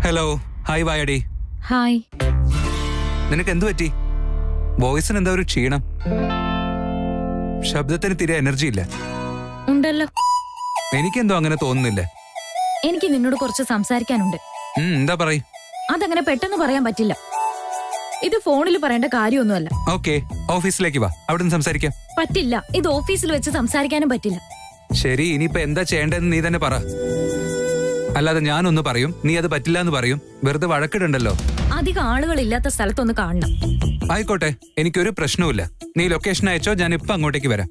Hello, hi വായടി. Hi. നിനക്ക് എന്തു പറ്റി? വോയിസിന് എന്താ ഒരു ക്ഷീണം? ശബ്ദത്തിന് തീരെ എനർജി ഇല്ല. ഉണ്ടല്ലോ. എനിക്കെന്തോ അങ്ങനെ തോന്നുന്നില്ല. എനിക്ക് നിന്നോട് കുറച്ച് സംസാരിക്കാനുണ്ട്. എന്താ പറയ്? അതങ്ങനെ പെട്ടെന്ന് പറയാൻ പറ്റില്ല. ഇത് ഫോണിൽ പറയേണ്ട കാര്യമൊന്നുമല്ല. ഓക്കെ, ഓഫീസിലേക്ക് വാ, അവിടെ സംസാരിക്കാം. പറ്റില്ല, ഇത് ഓഫീസിൽ വെച്ച് സംസാരിക്കാനും പറ്റില്ല. ശരി, ഇനിയിപ്പോ എന്താ ചെയ്യേണ്ടതെന്ന് നീ തന്നെ പറ. അല്ലാതെ ഞാനൊന്ന് പറയും, നീ അത് പറ്റില്ല എന്ന് പറയും. വെറുതെ വഴക്കിടണ്ടല്ലോ. അധികം ആളുകൾ ഇല്ലാത്ത സ്ഥലത്തൊന്ന് കാണണം. ആയിക്കോട്ടെ, എനിക്കൊരു പ്രശ്നവുമില്ല. നീ ലൊക്കേഷൻ അയച്ചോ, ഞാൻ ഇപ്പൊ അങ്ങോട്ടേക്ക് വരാം.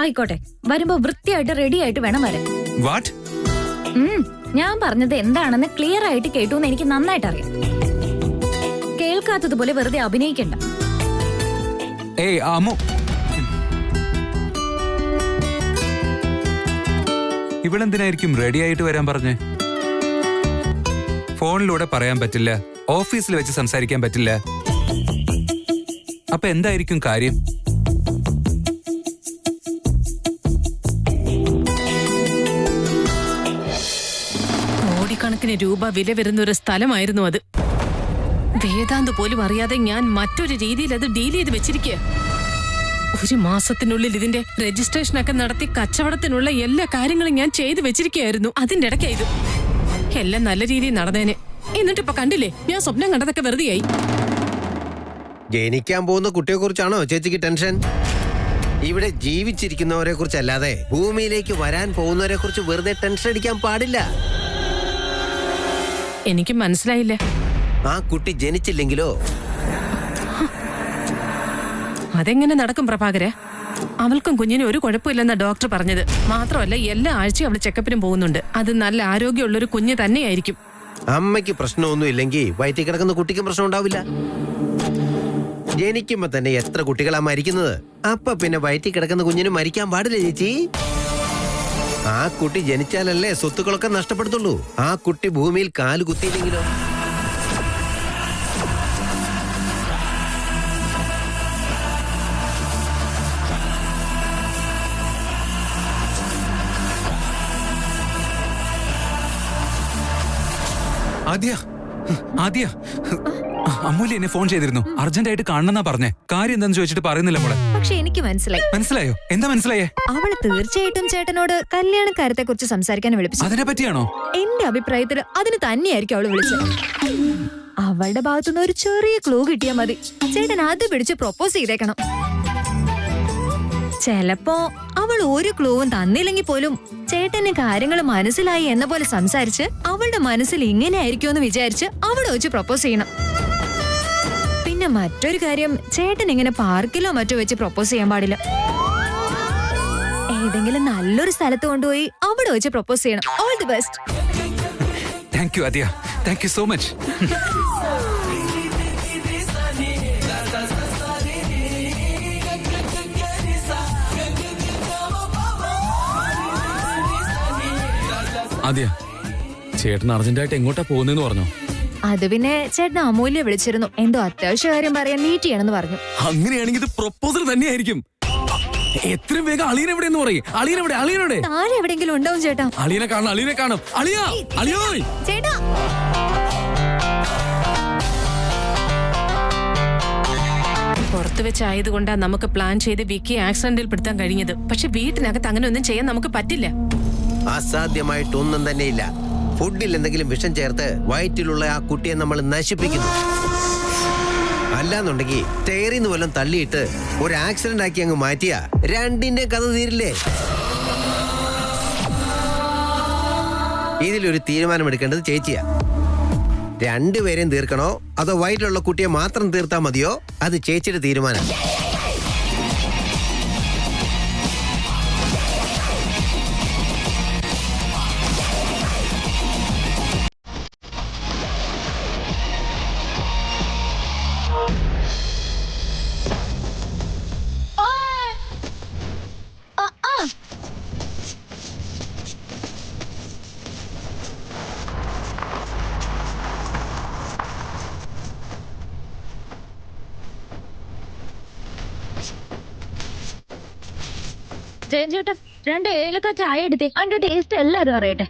ആയിക്കോട്ടെ, വരുമ്പോ വൃത്തിയായിട്ട് റെഡി ആയിട്ട് വേണം വരാൻ. വാട്ട്? ഞാൻ പറഞ്ഞത് എന്താണെന്ന് ക്ലിയർ ആയിട്ട് കേട്ടു എന്ന് എനിക്ക് നന്നായിട്ട് അറിയാം. കേൾക്കാത്തതുപോലെ വെറുതെ അഭിനയിക്കണ്ട. ഏയ് അമ്മു, ഇവളെന്തിനായിരിക്കും റെഡി ആയിട്ട് വരാൻ പറഞ്ഞേ? ഫോണിലൂടെ പറയാൻ പറ്റില്ല, ഓഫീസിൽ വെച്ച് സംസാരിക്കാൻ പറ്റില്ല. അപ്പൊ എന്തായിരിക്കും കാര്യം? കോടിക്കണക്കിന് രൂപ വില വരുന്ന ഒരു സ്ഥലമായിരുന്നു അത്. വേദാന്ത് പോലും അറിയാതെ ഞാൻ മറ്റൊരു രീതിയിൽ അത് ഡീൽ ചെയ്ത് വെച്ചിരിക്കുക. ഒരു മാസത്തിനുള്ളിൽ ഇതിന്റെ രജിസ്ട്രേഷനൊക്കെ നടത്തി കച്ചവടത്തിനുള്ള എല്ലാ കാര്യങ്ങളും ഞാൻ ചെയ്തു വെച്ചിരിക്കുകയായിരുന്നു. അതിന്റെ ഇടയ്ക്കാ ഇത്. എല്ലാം നല്ല രീതിയിൽ നടന്നേനെ. എന്നിട്ടിപ്പൊ കണ്ടില്ലേ, ഞാൻ സ്വപ്നം കണ്ടതൊക്കെ വെറുതെയായി. ജനിക്കാൻ പോകുന്ന കുട്ടിയെ കുറിച്ചാണോ ചേച്ചിക്ക് ടെൻഷൻ? ഇവിടെ ജീവിച്ചിരിക്കുന്നവരെ കുറിച്ചല്ലാതെ ഭൂമിയിലേക്ക് വരാൻ പോകുന്നവരെ കുറിച്ച് വെറുതെ ടെൻഷൻ അടിക്കാൻ പാടില്ല. എനിക്ക് മനസ്സിലായില്ല. ആ കുട്ടി ജനിച്ചില്ലെങ്കിലോ? അതെങ്ങനെ നടക്കും പ്രഭാകര? അവൾക്കും കുഞ്ഞിനും ഒരു കുഴപ്പമില്ലെന്ന ഡോക്ടർ പറഞ്ഞത്. മാത്രമല്ല, എല്ലാ ആഴ്ചയും അവൾ ചെക്കപ്പിനും പോകുന്നുണ്ട്. അത് നല്ല ആരോഗ്യമുള്ളൊരു കുഞ്ഞ് തന്നെയായിരിക്കും. അമ്മയ്ക്ക് പ്രശ്നമൊന്നും ഇല്ലെങ്കിൽ വയറ്റിൽ കിടക്കുന്ന കുട്ടിക്കും പ്രശ്നം ഉണ്ടാവില്ല. ജനിക്കുമ്പോ തന്നെ എത്ര കുട്ടികളാ മരിക്കുന്നത്? അപ്പൊ പിന്നെ വയറ്റിൽ കിടക്കുന്ന കുഞ്ഞിന് മരിക്കാൻ പാടില്ല ചേച്ചി. ആ കുട്ടി ജനിച്ചാലല്ലേ സ്വത്തുക്കളൊക്കെ നഷ്ടപ്പെടുത്തുള്ളൂ. ആ കുട്ടി ഭൂമിയിൽ കാല് കുത്തിയില്ലെങ്കിലോ? ആദ്യ അമ്മൂലി എന്നെ ഫോൺ ചെയ്തിരുന്നു. അർജന്റായിട്ട് കാണണമെന്നാ പറഞ്ഞേ. കാര്യം എന്താന്ന് ചോദിച്ചിട്ട് പറയുന്നില്ല മോളെ. പക്ഷെ എനിക്ക് മനസ്സിലായി. മനസ്സിലായോ? എന്താ മനസ്സിലായേ? അവള് തീർച്ചയായിട്ടും ചേട്ടനോട് കല്യാണക്കാര്യത്തെ കുറിച്ച് സംസാരിക്കാൻ വിളിപ്പിച്ചു. അതിനെ പറ്റിയാണോ? എന്റെ അഭിപ്രായത്തിൽ അതിന് തന്നെയായിരിക്കും അവള് വിളിച്ചത്. അവളുടെ ഭാഗത്തുനിന്ന് ഒരു ചെറിയ ക്ലൂ കിട്ടിയാൽ മതി. ചേട്ടൻ അത് പിടിച്ച് പ്രൊപ്പോസ് ചെയ്തേക്കണം. ചെലപ്പോ അവൾ ഒരു ക്ലൂവും തന്നില്ലെങ്കിൽ പോലും ചേട്ടന് കാര്യങ്ങൾ മനസ്സിലായി എന്ന പോലെ സംസാരിച്ച് അവളുടെ മനസ്സിൽ ഇങ്ങനെ ആയിരിക്കുമെന്ന് വിചാരിച്ച് അവിടെ വെച്ച് പ്രൊപ്പോസ് ചെയ്യണം. പിന്നെ മറ്റൊരു കാര്യം, ചേട്ടൻ ഇങ്ങനെ പാർക്കിലോ മറ്റോ വെച്ച് പ്രൊപ്പോസ് ചെയ്യാൻ പാടില്ല. ഏതെങ്കിലും നല്ലൊരു സ്ഥലത്ത് കൊണ്ടുപോയി അവിടെ വെച്ച് പ്രൊപ്പോസ് ചെയ്യണം. All the best. Thank you ആദ്യ, താങ്ക് യു സോ മച്ച്. ആദ്യ, ചേട്ടൻ അർജന്റായിട്ട് എങ്ങോട്ടാ പോകുന്നതെന്ന് പറഞ്ഞോ? അത് പിന്നെ ചേട്ടൻ അമൂല്യ വിളിച്ചിരുന്നു. എന്തോ അത്യാവശ്യ കാര്യം പറയാൻ മീറ്റ് ചെയ്യണമെന്ന് പറഞ്ഞു. അങ്ങനെയാണെങ്കിൽ ഇത് പ്രൊപ്പോസൽ തന്നെയായിരിക്കും. എത്രയും വേഗം അളിയൻ എവിടെയെന്ന് പറയും. അളിയനെവിടെ? താഴെ എവിടെയെങ്കിലും ഉണ്ടാവും ചേട്ടാ. അളിയനെ കാണണം. അളിയോ ചേട്ടാ. പുറത്തു വെച്ചായതുകൊണ്ടാ നമുക്ക് പ്ലാൻ ചെയ്ത് വിക്കി ആക്സിഡന്റിൽ പെടുത്താൻ കഴിഞ്ഞത്. പക്ഷെ വീട്ടിനകത്ത് അങ്ങനെ ഒന്നും ചെയ്യാൻ നമുക്ക് പറ്റില്ല. അസാധ്യമായിട്ടൊന്നും തന്നെയില്ല. ഫുഡിൽ എന്തെങ്കിലും വിഷം ചേർത്ത് വയറ്റിലുള്ള ആ കുട്ടിയെ നമ്മൾ നശിപ്പിക്കുന്നു. അല്ലാന്നുണ്ടെങ്കിൽ ടയറിന്ന് വല്ലതും തള്ളിയിട്ട് ഒരു ആക്സിഡന്റ് ആക്കി അങ്ങ് മാറ്റിയ രണ്ടിന്റെ കഥ തീരില്ലേ? ഇതിലൊരു തീരുമാനമെടുക്കേണ്ടത് ചേച്ചിയാ. രണ്ടുപേരെയും തീർക്കണോ അതോ വയറ്റിലുള്ള കുട്ടിയെ മാത്രം തീർത്താൽ മതിയോ? അത് ചേച്ചിയുടെ തീരുമാനം. ജയൻ ചേട്ടൻ 2 ഏലക്ക ചായ എടുത്തേ. അതിന്റെ ടേസ്റ്റ് എല്ലാരും അറിയട്ടെ.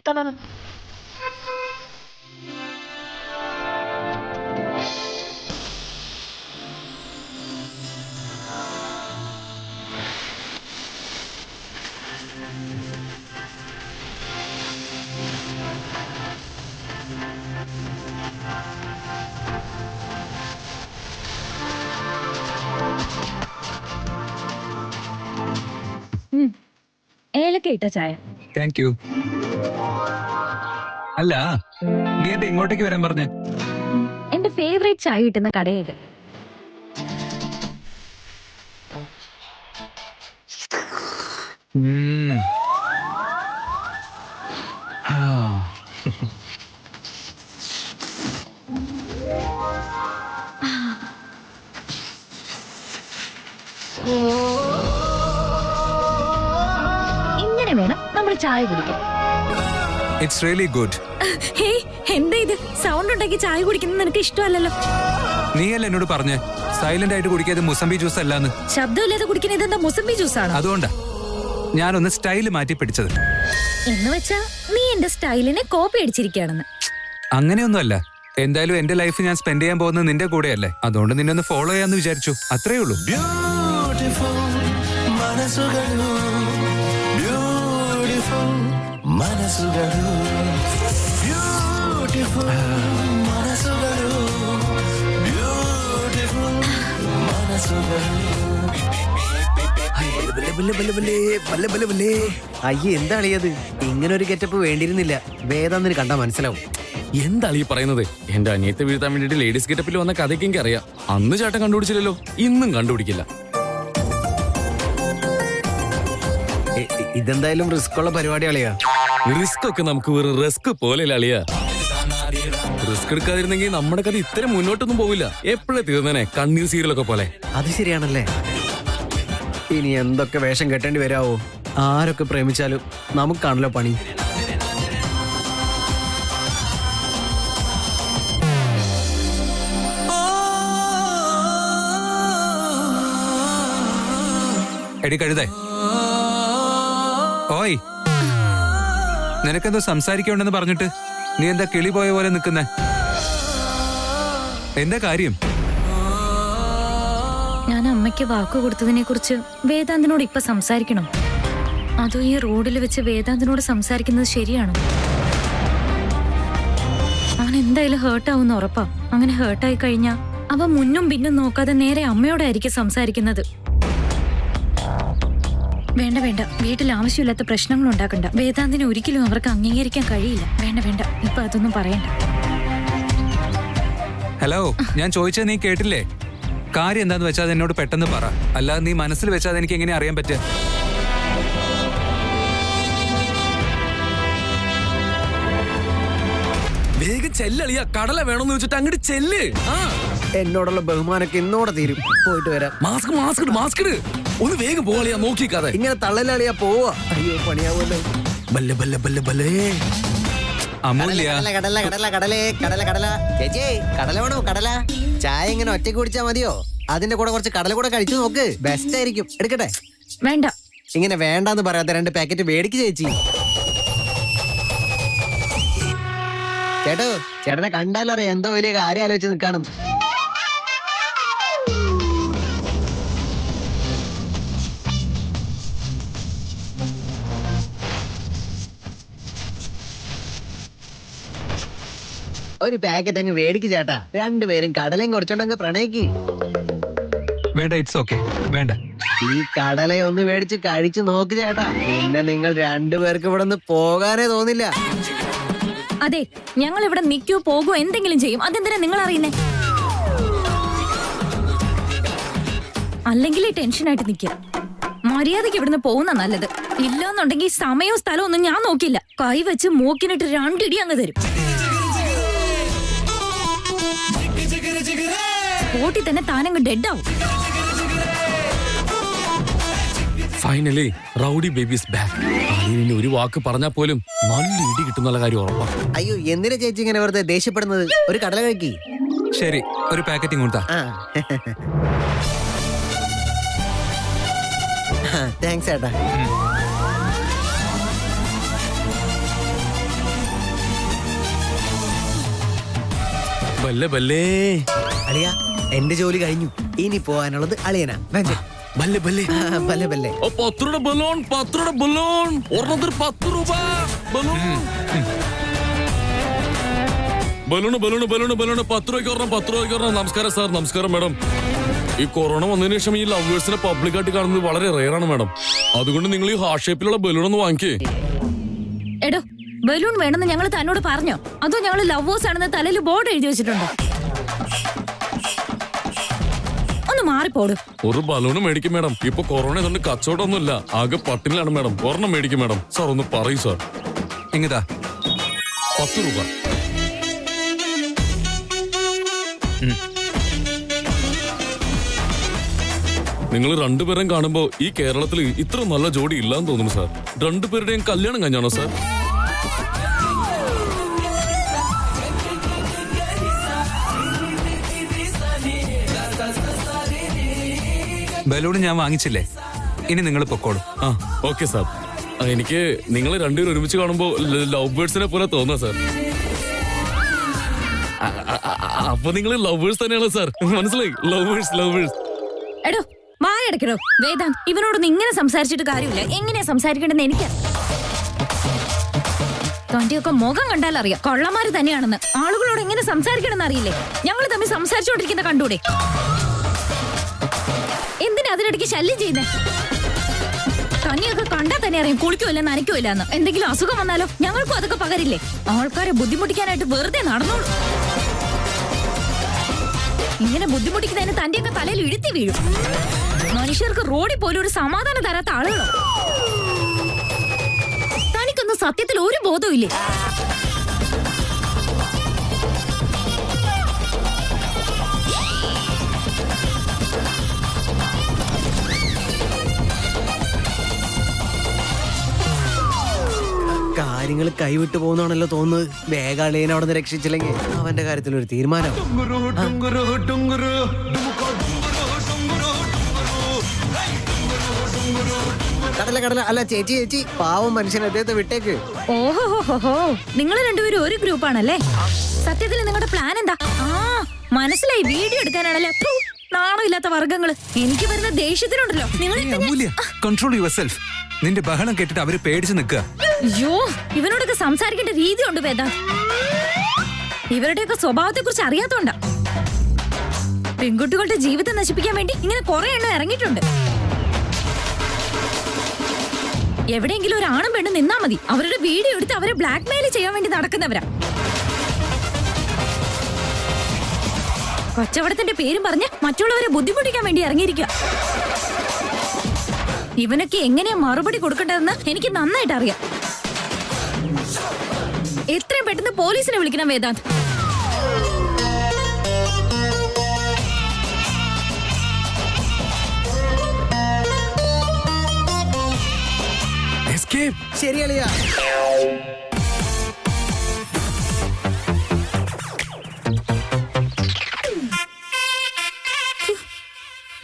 ഏലക്ക ഇട്ട ചായ. Thank you. അല്ല, നീ എന്താ ഇങ്ങോട്ടേക്ക് വരാൻ പറഞ്ഞേ? എന്റെ ഫേവറേറ്റ് ചായ കിട്ടുന്ന കടയത്. ഇങ്ങനെ വേണം നമ്മൾ ചായ കുടിക്കാൻ. It's really good. എന്താ ഇത് സൗണ്ട് ഉണ്ടാക്കി ചായ കുടിക്കുന്നത് നിനക്ക് ഇഷ്ടമല്ലല്ലോ. നീയല്ല എന്നോട് പറഞ്ഞേ സൈലന്റ് ആയിട്ട് കുടിക്കാതെ മുസംബി ജ്യൂസ് അല്ലാന്ന്. ശബ്ദമില്ലാതെ കുടിക്കുന്ന ഇതെന്താ മുസംബി ജ്യൂസാണ്? അതുകൊണ്ടാ ഞാനൊന്ന് സ്റ്റൈല് മാറ്റി പിടിച്ചത്. എന്ന് വെച്ചാ നീ എന്റെ സ്റ്റൈലിനെ കോപ്പി അടിച്ചിരിക്കുകയാണെന്ന്. അങ്ങനെയൊന്നുമല്ല. എന്തായാലും എന്റെ ലൈഫ് ഞാൻ സ്പെൻഡ് ചെയ്യാൻ പോകുന്നത് നിന്റെ കൂടെയല്ലേ, അതുകൊണ്ട് നിന്നെ ഒന്ന് ഫോളോ ചെയ്യാന്ന് വിചാരിച്ചു, അത്രേ ഉള്ളൂ. അയ്യേ എന്താ അളിയത്? ഇങ്ങനെ ഒരു ഗെറ്റപ്പ് വേണ്ടിയിരുന്നില്ല. വേദാന്തിന് കണ്ടാ മനസ്സിലാവും. എന്താണ് ഈ പറയുന്നത്? എന്റെ അനിയത്തെ വീഴ്ത്താൻ വേണ്ടിട്ട് ലേഡീസ് ഗെറ്റപ്പിൽ വന്ന കഥയ്ക്ക് എനിക്ക് അറിയാം. അന്ന് ചേട്ടൻ കണ്ടുപിടിച്ചില്ലല്ലോ, ഇന്നും കണ്ടുപിടിക്കില്ല. ഇതെന്തായാലും റിസ്ക് ഉള്ള പരിപാടി അളിയാ. റിസ്ക് ഒക്കെ നമുക്ക് വെറും റിസ്ക് പോലെ അളിയാ. റിസ്ക് എടുക്കാതിരുന്നെങ്കിൽ നമ്മുടെ കഥ ഇത്രയും മുന്നോട്ടൊന്നും പോവില്ല. എപ്പോഴേ തീർന്നേനെ കണ്ണീർ സീരിയലൊക്കെ പോലെ. അത് ശരിയാണല്ലേ. ഇനി എന്തൊക്കെ വേഷം കെട്ടേണ്ടി വരാവോ? ആരൊക്കെ പ്രേമിച്ചാലും നമുക്കാണല്ലോ പണി. എടി കഴുതേ, ഓയ്, നിനക്കെന്തോ സംസാരിക്കണ്ടെന്ന് പറഞ്ഞിട്ട് നീ എന്താ കിളി പോയ പോലെ നിൽക്കുന്നേ? എന്താ കാര്യം? ഞാൻ അമ്മയ്ക്ക് വാക്ക് കൊടുത്തതിനെ കുറിച്ച് വേദാന്തിനോട് ഇപ്പൊ സംസാരിക്കണം. അതോ ഈ റോഡിൽ വെച്ച് വേദാന്തിനോട് സംസാരിക്കുന്നത് ശരിയാണോ? അവൻ എന്തായാലും ഹേർട്ടാവുന്ന ഉറപ്പാ. അങ്ങനെ ഹേർട്ടായി കഴിഞ്ഞാ അവ മുന്നും പിന്നും നോക്കാതെ നേരെ അമ്മയോടായിരിക്കും സംസാരിക്കുന്നത്. വേണ്ട വേണ്ട, വീട്ടിൽ ആവശ്യമില്ലാത്ത പ്രശ്നങ്ങൾ ഉണ്ടാക്കണ്ട. വേദാന്തിനെ ഒരിക്കലും അവർക്ക് അംഗീകരിക്കാൻ കഴിയില്ല. വേണ്ട വേണ്ട, ഇപ്പൊ അതൊന്നും പറയണ്ട. ഹലോ, ഞാൻ ചോദിച്ചത് നീ കേട്ടില്ലേ? കാര്യം എന്താന്ന് വെച്ചാൽ അത് എന്നോട് പെട്ടെന്ന് പറ. അല്ലാതെ നീ മനസ്സിൽ വെച്ചാൽ എനിക്ക് എങ്ങനെ അറിയാൻ പറ്റുക? വേഗം ചെല്ലളിയാ, കടല വേണമെന്ന് വെച്ചിട്ട് അങ്ങോട്ട് ചെല്ല്. എന്നോടുള്ള ബഹുമാനൊക്കെ ഇന്നോടെ തീരും. പോയിട്ട് വരാം. മാസ്ക് മാസ്ക് മാസ്ക് ഒന്ന് വേഗം പോവാളിയാ, നോക്കിക്കാതെ. ഇങ്ങനെ തള്ളലാളിയാ പോവാ. അയ്യോ പണിയാവല്ലോ. ബല്ലെ ബല്ലെ ബല്ലെ ബല്ലെ. അമൂല്യ, ചേച്ചി കടല വേണോ? കടല ചായ ഇങ്ങനെ ഒറ്റയ്ക്ക് കുടിച്ചാ മതിയോ? അതിന്റെ കൂടെ കുറച്ച് കടല കൂടെ കഴിച്ചു നോക്ക്, ബെസ്റ്റ് ആയിരിക്കും. എടുക്കട്ടെ? വേണ്ട. ഇങ്ങനെ വേണ്ടാന്ന് പറയാത്ത 2 പാക്കറ്റ് മേടിക്ക് ചേച്ചി. ചേട്ടോ, ചേട്ടനെ കണ്ടാലറിയാം എന്തോ വലിയ കാര്യം ആലോചിച്ച് നിൽക്കണം. ഒരു പാക്കറ്റ് അങ്ങ് മേടിക്ക് ചേട്ടാ. 2 പേരും കടലയും കുറച്ചുകൊണ്ടങ്ങ് പ്രണയിക്ക്. വേണ്ട, ഇറ്റ്സ് ഓക്കെ, വേണ്ട. ഈ കടലയൊന്ന് മേടിച്ച് കഴിച്ചു നോക്ക് ചേട്ടാ. പിന്നെ നിങ്ങൾ 2 പേർക്ക് ഇവിടെ നിന്ന് പോകാനേ തോന്നില്ല. അതെ, ഞങ്ങൾ ഇവിടെ നിൽക്കോ പോകുമോ എന്തെങ്കിലും ചെയ്യും. അതെന്തിനാ നിങ്ങൾ അറിയുന്നേ? അല്ലെങ്കിൽ ടെൻഷനായിട്ട് നിൽക്കുക. മര്യാദയ്ക്ക് ഇവിടുന്ന് പോകുന്ന നല്ലത്. ഇല്ലാന്നുണ്ടെങ്കിൽ സമയവും സ്ഥലവും ഒന്നും ഞാൻ നോക്കില്ല. കൈ വെച്ച് മൂക്കിനിട്ട് 2 ഇടി അങ്ങ് തരും. സ്പോട്ടിൽ തന്നെ താനങ്ങ് ഡെഡ് ആവും. Finally rowdy babies back. അതിന് ഒരു വാക്ക് പറഞ്ഞാൽ പോലും നല്ല ഇടി കിട്ടുന്നുള്ള കാര്യം ഉറപ്പാണ്. അയ്യോ എന്തിനാ ചേച്ചി ഇങ്ങനെ വെറുതെ ദേഷ്യപ്പെടുന്നത്? ഒരു കടല കഴിക്കി. ശരി, ഒരു പാക്കറ്റ് ഇങ്ങോട്ടാ. താങ്ക്സ് ചേട്ടാ. ബല്ലേ ബല്ലേ അളിയ എന്റെ ജോലി കഴിഞ്ഞു. ഇനി പോവാനുള്ളത് അളിയനാ. ബല്ലേ ബല്ലേ ബല്ലേ ബല്ലേ. 10 രൂപ ബലൂൺ 10 രൂപ ബലൂൺ ഒരെണ്ണത്തിന് 10 രൂപ balloon balloon balloon balloon balloon 10 രൂപയ്ക്ക് ഒരെണ്ണം 10 രൂപയ്ക്ക് ഒരെണ്ണം. നമസ്കാരം സാർ. നമസ്കാരം മാഡം. ഈ കൊറോണ വന്നതിന് ശേഷം ഈ ലവേഴ്സിനെ പബ്ലിക്കായിട്ട് കാണുന്നത് വളരെ റെയറാണ് മാഡം. അതുകൊണ്ട് നിങ്ങൾ ഈ ഹാർട്ട് ഷേപ്പിലുള്ള ബലൂൺ ഒന്ന് വാങ്ങിക്കേ. എടോ, ബലൂൺ വേണമെന്ന് ഞങ്ങൾ തന്നോട് പറഞ്ഞോ? അതോ ഞങ്ങൾ ലവേഴ്സ് ആണെന്ന് തലയിൽ ബോർഡ് എഴുതി വെച്ചിട്ടുണ്ടോ? ഒന്ന് മാറിപ്പോടും. ഒരു ബലൂണ് മേടിക്കും മാഡം. ഇപ്പൊ കൊറോണ കൊണ്ട് കച്ചവടമൊന്നുമില്ല, ആകെ പട്ടിണിലാണ് മാഡം. ഒരെണ്ണം മേടിക്കും മാഡം. സാർ ഒന്ന് പറയൂ സാർ. ഇങ്ങതാ 10 രൂപ. നിങ്ങൾ രണ്ടുപേരും കാണുമ്പോ ഈ കേരളത്തിൽ ഇത്ര നല്ല ജോഡി ഇല്ലാന്ന് തോന്നുന്നു സാർ. രണ്ടുപേരുടെയും കല്യാണം കഴിഞ്ഞാണോ സാർ? ബലൂൺ ഞാൻ വാങ്ങിച്ചില്ലേ, ഇനി നിങ്ങൾ പൊക്കോളൂ. ആ ഓക്കെ സാർ. എനിക്ക് നിങ്ങൾ രണ്ടുപേരും ഒരുമിച്ച് കാണുമ്പോ ലവ് ബേർഡ്സിനെ പോലെ തോന്നാ സാർ. അപ്പൊ നിങ്ങൾ ലവേഴ്സ് തന്നെയാണ് സാർ. മനസ്സിലായി? Lovers lovers. എടോ, വായടക്കടോ വേദാന്ത്. ഇവനോടൊന്നും ഇങ്ങനെ സംസാരിച്ചിട്ട് കാര്യമില്ല. എങ്ങനെയാ സംസാരിക്കേണ്ടെന്ന് എനിക്ക് തന്റെയൊക്കെ മുഖം കണ്ടാൽ അറിയാം കൊള്ളമാര് തന്നെയാണെന്ന്. ആളുകളോട് എങ്ങനെ സംസാരിക്കണമെന്ന് അറിയില്ലേ? ഞങ്ങൾ തമ്മിൽ സംസാരിച്ചുകൊണ്ടിരിക്കുന്ന കണ്ടൂടെ? എന്തിനാ അതിനിടയ്ക്ക് ശല്യം ചെയ്യുന്നേ? തന്നെയൊക്കെ കണ്ടാൽ തന്നെ അറിയാം കുളിക്കുമില്ല നനയ്ക്കുമില്ല എന്ന്. എന്തെങ്കിലും അസുഖം വന്നാലോ? ഞങ്ങൾക്കും അതൊക്കെ പകരില്ലേ? ആൾക്കാരെ ബുദ്ധിമുട്ടിക്കാനായിട്ട് വെറുതെ നടന്നോളൂ. ഇങ്ങനെ ബുദ്ധിമുട്ടിക്കുന്നതിന് തന്റെയൊക്കെ തലയിൽ ഇഴുത്തി വീഴും. മനുഷ്യർക്ക് റോഡിൽ പോലും ഒരു സമാധാനം തരാത്ത ആളുകളോ? തനിക്കൊന്നും സത്യത്തിൽ ഒരു ബോധവും ഇല്ലേ? കാര്യങ്ങൾ കൈവിട്ടു പോകുന്നാണല്ലോ തോന്നുന്നത്. വേഗം അളിയനെ അവിടെ നിന്ന് രക്ഷിച്ചില്ലെങ്കിൽ അവന്റെ കാര്യത്തിൽ ഒരു തീരുമാനം. കടല കടല അല്ല ചേച്ചി ചേച്ചി, പാവം മനുഷ്യൻ അദ്ദേഹത്തെ വിട്ടേക്ക്. ഓഹോ, നിങ്ങൾ രണ്ടുപേരും ഒരു ഗ്രൂപ്പാണല്ലേ? സത്യത്തിൽ നിങ്ങളുടെ പ്ലാൻ എന്താ? ആ മനസ്സിലായി, വീഡിയോ എടുക്കാനാണല്ലേ? ഫു, നാണമില്ലാത്ത വർഗങ്ങള്. എനിക്ക് വരുന്ന ദേഷ്യത്തിനുണ്ടല്ലോ നിങ്ങൾ. Control your self. നിന്റെ ബഹളം കേട്ടിട്ട് അവര് പേടിച്ച് നിൽക്കുക. അയ്യോ, ഇവനോടൊക്കെ സംസാരിക്കേണ്ട രീതിയുണ്ട് വേദാന്ത്. ഇവരുടെയൊക്കെ സ്വഭാവത്തെ കുറിച്ച് അറിയാത്തോണ്ടാ. പെൺകുട്ടികളുടെ ജീവിതം നശിപ്പിക്കാൻ വേണ്ടി ഇങ്ങനെ കുറെ എണ്ണം ഇറങ്ങിയിട്ടുണ്ട്. എവിടെയെങ്കിലും ഒരു ആണും പെണ്ണും നിന്നാ മതി, അവരുടെ വീഡിയോ എടുത്ത് അവരെ ബ്ലാക്ക് മെയിൽ ചെയ്യാൻ വേണ്ടി നടക്കുന്നവരാ. കച്ചവടത്തിന്റെ പേരും പറഞ്ഞ് മറ്റുള്ളവരെ ബുദ്ധിമുട്ടിക്കാൻ വേണ്ടി ഇറങ്ങിയിരിക്കുക. ഇവനൊക്കെ എങ്ങനെയാ മറുപടി കൊടുക്കേണ്ടതെന്ന് എനിക്ക് നന്നായിട്ട് അറിയാം. എത്രയും പെട്ടെന്ന് പോലീസിനെ വിളിക്കണം വേദാന്ത്. ശരി അളിയ.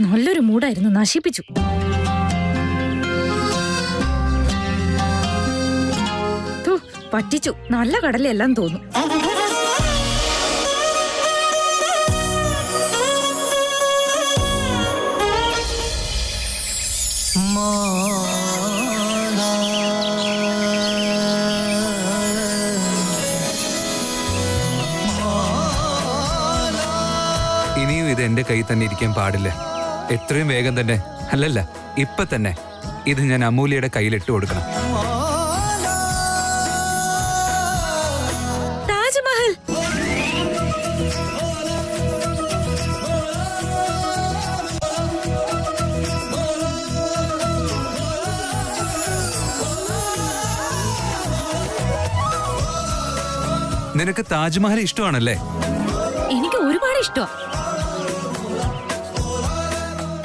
നല്ലൊരു മൂടായിരുന്നു, നശിപ്പിച്ചു. പറ്റിച്ചു. നല്ല കടലെല്ലാം തോന്നും. ഇനിയും ഇത് എന്റെ കയ്യിൽ തന്നെ ഇരിക്കാൻ പാടില്ല. എത്രയും വേഗം തന്നെ, അല്ലല്ല ഇപ്പൊ തന്നെ ഇത് ഞാൻ അമൂല്യയുടെ കയ്യിലിട്ട് കൊടുക്കണം. താജ്മഹൽ. നിനക്ക് താജ്മഹൽ ഇഷ്ടമാണല്ലേ? എനിക്ക് ഒരുപാട് ഇഷ്ടം.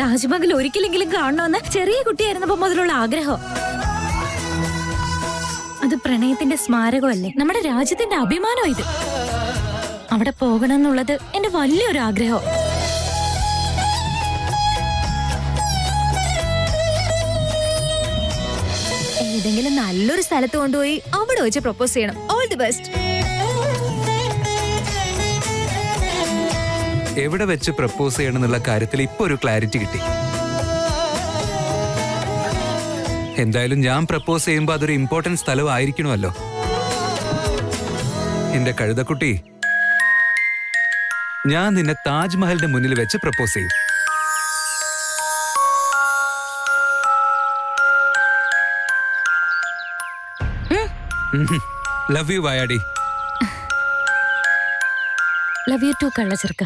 താജ്മഹൽ ഒരിക്കലെങ്കിലും കാണണമെന്ന് ചെറിയ കുട്ടിയായിരുന്നപ്പോ മുതലുള്ള ആഗ്രഹം. അത് പ്രണയത്തിന്റെ സ്മാരകമല്ലേ, നമ്മുടെ രാജ്യത്തിന്റെ അഭിമാനം. ഇത് അവിടെ പോകണം എന്നുള്ളത് എന്റെ വലിയൊരു ആഗ്രഹം. ഏതെങ്കിലും നല്ലൊരു സ്ഥലത്ത് കൊണ്ടുപോയി അവിടെ വെച്ച് പ്രപ്പോസ് ചെയ്യണം. All the best. എവിടെ വെച്ച് പ്രപ്പോസ് ചെയ്യണമെന്നുള്ള കാര്യത്തിൽ ഇപ്പൊ ഒരു ക്ലാരിറ്റി കിട്ടി. എന്തായാലും ഞാൻ പ്രപ്പോസ് ചെയ്യുമ്പോൾ അതൊരു ഇമ്പോർട്ടന്റ് സ്ഥലമായിരിക്കണമല്ലോ. എന്റെ കഴുതക്കുട്ടി, ഞാൻ നിന്നെ താജ്മഹലിന്റെ മുന്നിൽ വെച്ച് പ്രപ്പോസ് ചെയ്യും. ലവ് യു വായാടി. ലവ് യു ടു കള്ള ചെറുക്ക.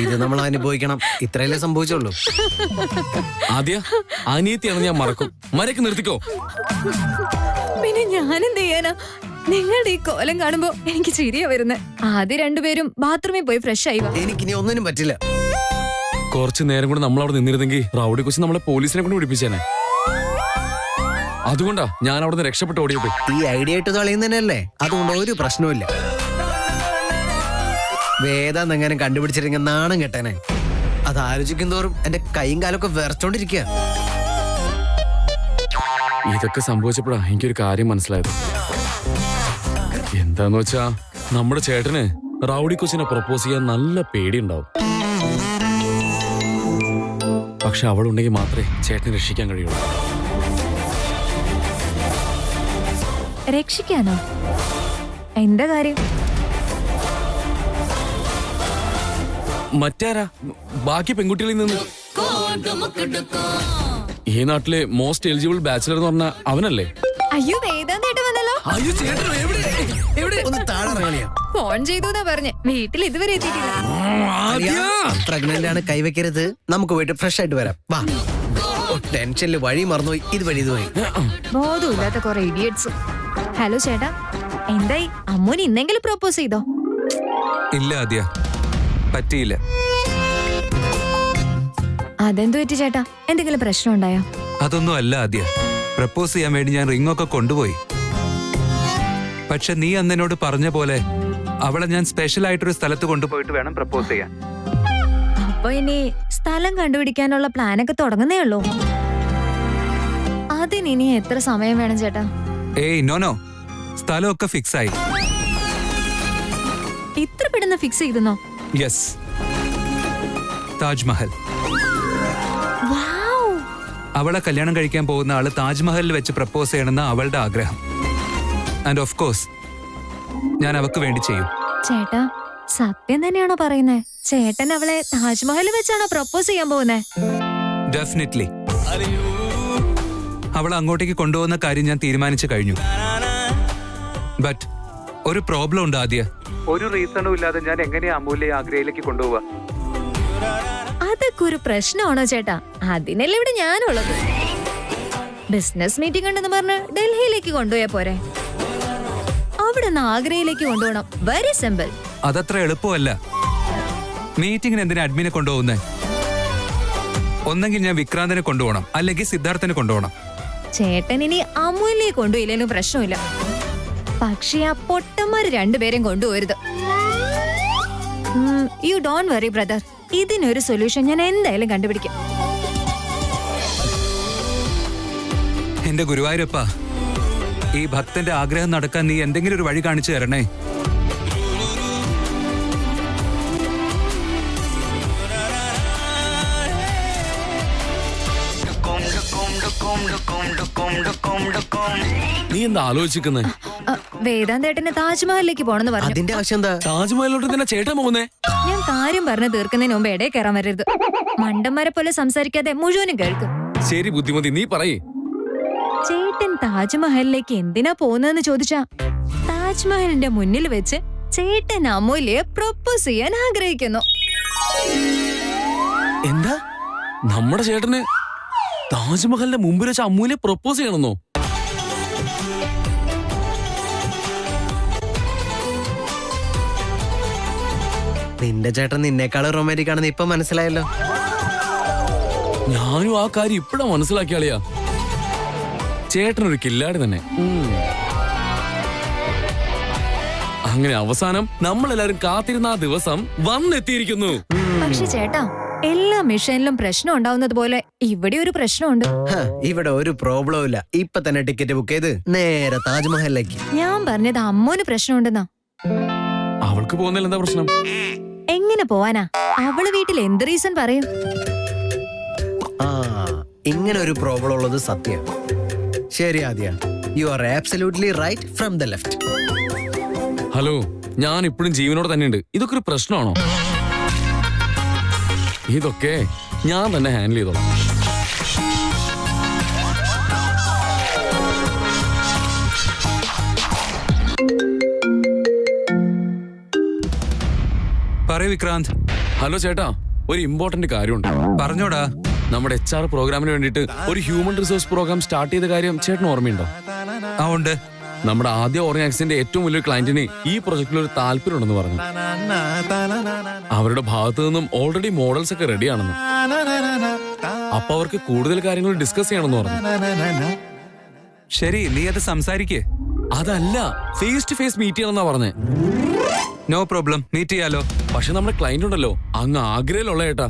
ഇത് നമ്മൾ അനുഭവിക്കണം. ഇത്രയല്ലേ സംഭവിച്ചുള്ളൂ. ആദ്യ അനിയത്തിയാണ് ഞാൻ മറക്കും. മരക്ക് നിർത്തിക്കോ. പിന്നെ ഞാനെന്ത് ചെയ്യാനാ? നിങ്ങളുടെ ഈ കോലം കാണുമ്പോ എനിക്ക് ചിരിയാ വരുന്നത്. ആദ്യം രണ്ടുപേരും ബാത്റൂമിൽ പോയി ഫ്രഷ് ആയി വാ. എനിക്കിനി ഒന്നിനും പറ്റില്ല. കുറച്ചു നേരം കൂടെ നമ്മൾ അവിടെ നിന്നിരുന്നെങ്കിൽ റൗഡി കൊച്ചി നമ്മളെ പോലീസിനെ കൊണ്ട് പിടിപ്പിച്ചേനെ. അതുകൊണ്ടാ ഞാൻ അവിടെ നിന്ന് രക്ഷപ്പെട്ട് ഓടിയത്. ഈ ഐഡിയ ആയിട്ട് കളയുന്നതന്നെയല്ലേ, അതുകൊണ്ട് ഒരു പ്രശ്നവുമില്ല. വേദാന്ത് എങ്ങനെ കണ്ടുപിടിച്ചിരിക്കുന്ന നാണം കെട്ടനെ. അത് ആലോചിക്കും തോറും എന്റെ കൈയും കാലൊക്കെ വിറച്ചോണ്ടിരിക്കുക. ഇതൊക്കെ സംഭവിച്ചപ്പോഴാ എനിക്കൊരു കാര്യം മനസ്സിലായത്. എന്താന്ന് വെച്ചാ നമ്മുടെ ചേട്ടന് റൗഡി കൊച്ചിനെ പ്രപ്പോസ് ചെയ്യാൻ നല്ല പേടിയുണ്ടാവും. പക്ഷെ അവളുണ്ടെങ്കിൽ മാത്രമേ ചേട്ടനെ രക്ഷിക്കാൻ കഴിയുള്ളൂ. രക്ഷിക്കാനോ? എന്താ കാര്യം? മറ്റാരാ? ബാക്കി പെൺകുട്ടികളിൽ നിന്ന് ഈ നാട്ടിലെ മോസ്റ്റ് എലിജിബിൾ ബാച്ചിലർ എന്ന് പറഞ്ഞ അവനല്ലേ? അയ്യോ, വേദാന്തേട്ട് വന്നല്ലോ. ഒന്ന് താഴെ ഇറങ്ങിയാ. ഫോൺ ചെയ്തു എന്നാ പറഞ്ഞ്. വീട്ടിൽ ഇതുവരെ എത്തിയിട്ടില്ല. പ്രഗ്നന്റ് ആണ്, കൈവയ്ക്കരുത്. നമുക്ക് പോയിട്ട് ഫ്രഷ് ആയിട്ട് വരാം. വാ. ടെൻഷനിൽ വഴി മറന്നുപോയി. ഇതുവഴി ബോധമില്ലാത്ത കുറെ ഇഡിയറ്റ്സ്. ഹലോ ചേട്ടാ, എന്തായി? അമ്മൂന് ഇന്നെങ്കിലും പ്രപ്പോസ് ചെയ്തോ? ഇല്ല ആദ്യ, പറ്റിയില്ല. അതെന്തു പറ്റി ചേട്ടാ? എന്തെങ്കിലും പ്രശ്നം ഉണ്ടായോ? അതൊന്നും അല്ല ആദ്യ. പ്രപ്പോസ് ചെയ്യാൻ വേണ്ടി ഞാൻ റിങ്ങൊക്കെ കൊണ്ടുപോയി. പക്ഷെ നീ അന്ന് എന്നോട് പറഞ്ഞ പോലെ അവളെ ഞാൻ സ്പെഷ്യൽ ആയിട്ടൊരു സ്ഥലത്ത് കൊണ്ടുപോയിട്ട് വേണം പ്രപ്പോസ് ചെയ്യാൻ. അപ്പൊ ഇനി സ്ഥലം കണ്ടുപിടിക്കാനുള്ള പ്ലാനൊക്കെ തുടങ്ങുന്നേ ഉള്ളൂ. അതിനി എത്ര സമയം വേണം ചേട്ടാ? ഏയ് നോ, സ്ഥലമൊക്കെ ഫിക്സ് ആയി. ഇത്ര പെട്ടെന്ന് ഫിക്സ് ചെയ്തെന്നോ? യെസ്, താജ്മഹൽ. വൗ! അവളെ കല്യാണം കഴിക്കാൻ പോകുന്ന ആള് താജ്മഹലിൽ വെച്ച് പ്രപ്പോസ് ചെയ്യണമെന്ന അവളുടെ ആഗ്രഹം. ആൻഡ് ഓഫ് കോഴ്സ് ഞാൻ അവക്ക് വേണ്ടി ചെയ്യും. ചേട്ടാ, സത്യം തന്നെയാണോ പറയുന്നേ? ചേട്ടൻ അവളെ താജ്മഹലിൽ വെച്ചാണോ പ്രപ്പോസ് ചെയ്യാൻ പോകുന്നേ? ഡെഫിനറ്റ്ലി. അവളെ അങ്ങോട്ടേക്ക് കൊണ്ടുപോകുന്ന കാര്യം ഞാൻ തീരുമാനിച്ചു കഴിഞ്ഞു. ബട്ട് ഒരു പ്രോബ്ലം ഉണ്ട് ആദ്യ. ഒരു റീസണും ഇല്ലാതെ ഞാൻ എങ്ങനെയാ അമൂല്യ ആഗ്രയിലേക്ക് കൊണ്ടുപോവാ? അതൊക്കെ ഒരു പ്രശ്നമാണോ ചേട്ടാ? അതിനല്ലേ ഇവിടെ ഞാനുള്ളത്. ബിസിനസ് മീറ്റിംഗ് ഉണ്ടെന്ന് പറഞ്ഞ് ഡൽഹിയിലേക്ക് കൊണ്ടുപോയാ പോരെ? അവിടെ നിന്ന് ആഗ്രയിലേക്ക് കൊണ്ടുപോകണം. Very simple. അതത്ര എളുപ്പമല്ല. മീറ്റിംഗിന് എന്തിനാ അഡ്മിനെ കൊണ്ടുപോകുന്നേ? ഒന്നെങ്കിൽ ഞാൻ വിക്രാന്തനെ കൊണ്ടുപോകണം, അല്ലെങ്കിൽ സിദ്ധാർത്ഥനെ കൊണ്ടുപോകണം. ചേട്ടൻ ഇനി അമൂല്യെ കൊണ്ടുപോയില്ലേലും പ്രശ്നമില്ല. പക്ഷേ ആ പൊട്ടന്മാര് രണ്ടുപേരും കൊണ്ടുപോരുത്. You don't worry brother. ഇതിനൊരു സൊല്യൂഷൻ ഞാൻ എന്തായാലും കണ്ടുപിടിക്കും. എന്റെ ഗുരുവായൂരപ്പ, ഈ ഭക്തന്റെ ആഗ്രഹം നടക്കാൻ നീ എന്തെങ്കിലും ഒരു വഴി കാണിച്ചു തരണേ. നീ എന്താ ആലോചിക്കുന്നേ? വേദാന്തേട്ടന് താജ്മഹലിലേക്ക് പോണെന്ന് പറഞ്ഞു. അതിന്റെ ആവശ്യം എന്താ? താജ്മഹലിലോട്ട് തന്നെ ചേട്ടൻ പോകുന്നേ? ഞാൻ കാര്യം പറഞ്ഞു തീർക്കുന്നതിന് മുമ്പ് ഇടയിൽ കയറാൻ വരരുത്. മണ്ടന്മാരെ പോലെ സംസാരിക്കാതെ മുഴുവനും കേൾക്കും. ശരി ബുദ്ധിമതി, നീ പറയേ. ചേട്ടൻ താജ്മഹലിലേക്ക് എന്തിനാ പോകുന്നതെന്ന് ചോദിച്ചാ, താജ്മഹലിന്റെ മുന്നിൽ വെച്ച് ചേട്ടൻ അമൂല്യെ പ്രപ്പോസ് ചെയ്യാൻ ആഗ്രഹിക്കുന്നു. എന്താ? നമ്മുടെ ചേട്ടന് താജ്മഹലിന്റെ മുമ്പിൽ വെച്ച് അമ്മൂനെ പ്രപ്പോസ് ചെയ്യണമെന്നോ? നിന്റെ ചേട്ടൻ നിന്നേക്കാളും റൊമാൻറ്റിക് ആണെന്ന് ഇപ്പൊ മനസ്സിലായല്ലോ. ഞാനും ആ കാര്യം ഇപ്പഴാ മനസ്സിലാക്കിയാളിയാ. ചേട്ടനൊരു കില്ലാടി തന്നെ. അങ്ങനെ അവസാനം നമ്മളെല്ലാരും കാത്തിരുന്ന ആ ദിവസം വന്നെത്തിയിരിക്കുന്നു. പക്ഷെ ചേട്ടാ, എല്ലാ മിഷനിലും പ്രശ്നം ഉണ്ടാവുന്നത് പോലെ ഇവിടെ ഒരു പ്രശ്നമുണ്ട്. ഇവിടെ ഒരു പ്രോബ്ലവും ഇല്ല. ഇപ്പൊ തന്നെ ടിക്കറ്റ് ബുക്ക് ചെയ്ത് നേരെ താജ്മഹലിലേക്ക്. ഞാൻ പറഞ്ഞത് അമ്മോന് പ്രശ്നമുണ്ടെന്നാ. അവൾക്ക് പോകുന്നതിൽ എന്താ പ്രശ്നം? എങ്ങനെ പോവാനാ? അവള് വീട്ടിൽ എന്ത് റീസൺ പറയും? ആ, ഇങ്ങനെ ഒരു പ്രോബ്ലം ഉള്ളത് സത്യം. ശരി ആദ്യ, you are absolutely right from the left. Hello, ഞാൻ ഇപ്പോഴും ജീവനോട് തന്നെയുണ്ട്. ഇതൊക്കെ ഒരു പ്രശ്നമാണോ? ഇതൊക്കെ ഞാൻ തന്നെ ഹാൻഡിൽ ചെയ്തോളാം. പറയൂ വിക്രാന്ത്. ഹലോ ചേട്ടാ, ഒരു ഇമ്പോർട്ടന്റ് കാര്യമുണ്ട്. പറഞ്ഞോടാ. നമ്മുടെ HR പ്രോഗ്രാമിന് വേണ്ടിയിട്ട് ഒരു ഹ്യൂമൻ റിസോഴ്സ് പ്രോഗ്രാം സ്റ്റാർട്ട് ചെയ്ത കാര്യം ചേട്ടന് ഓർമ്മയുണ്ടോ? ആ ഉണ്ട്. നമ്മുടെ ആദ്യ ഓർഗാനിക്സിന്റെ ഏറ്റവും വലിയ ക്ലയന്റിന് ഈ പ്രൊജക്റ്റിൽ ഒരു താല്പര്യമുണ്ടെന്ന് പറഞ്ഞു. അവരുടെ ഭാഗത്തു നിന്നും ഓൾറെഡി മോഡൽസ് ഒക്കെ റെഡിയാണെന്ന്. അപ്പൊ അവർക്ക് കൂടുതൽ കാര്യങ്ങൾ ഡിസ്കസ് ചെയ്യണമെന്ന് പറഞ്ഞു. ശരി, നീ അത് സംസാരിക്കേ. അതല്ല, ഫേസ് ടു ഫേസ് മീറ്റ് ചെയ്യണമെന്നാ പറഞ്ഞേ. നോ പ്രോബ്ലം, മീറ്റ് ചെയ്യാലോ. പക്ഷെ നമ്മുടെ ക്ലയന്റ് ഉണ്ടല്ലോ അങ്ങ് ആഗ്രയിലുള്ള ഏട്ടാ.